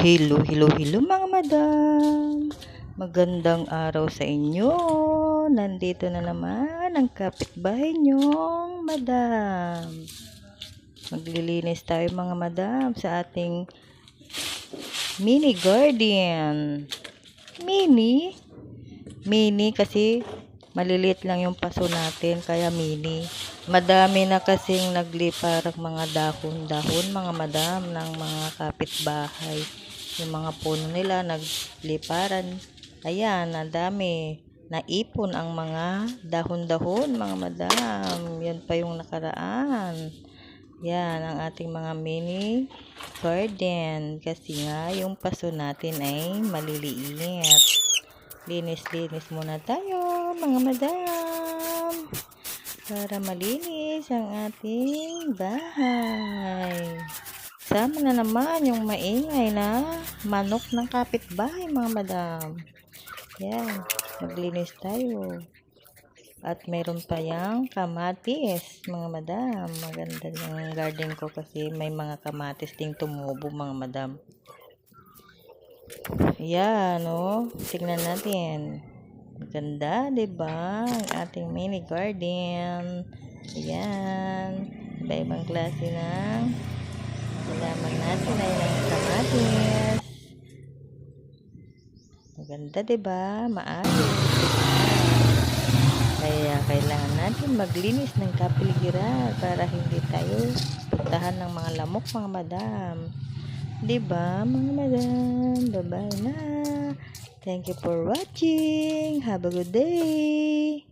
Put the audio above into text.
Hello mga madam. Magandang araw sa inyo. Nandito na naman ang kapitbahay nyong madam. Maglilinis tayo mga madam sa ating mini garden. Mini kasi maliliit lang yung paso natin kaya mini. Madami na kasing nagliparang mga dahon-dahon mga madam ng mga kapitbahay. Yung mga puno nila nagliparan. Ayan, ang dami. Naipon ang mga dahon-dahon mga madam. Yan pa yung nakaraan. Yan ang ating mga mini garden. Kasi nga yung paso natin ay maliliit. Linis-linis muna tayo mga madam. Para malinis ang ating bahay. Sama na naman yung maingay na manok ng kapitbahay mga madam. Yan, maglinis tayo. At meron pa yung kamatis mga madam. Maganda yung garden ko kasi may mga kamatis ding tumubo mga madam. Yan, oh. Tingnan natin. Ganda, 'di ba? Ang ating mini garden. Ayan. Iba-ibang klase ng halaman natin ay ng kamatis. Maganda, 'di ba? Maayos. Kaya kailangan natin maglinis ng kapaligiran para hindi tayo puntahan ng mga lamok mga madam. 'Di ba, mga madam? Bye-bye na. Thank you for watching. Have a good day.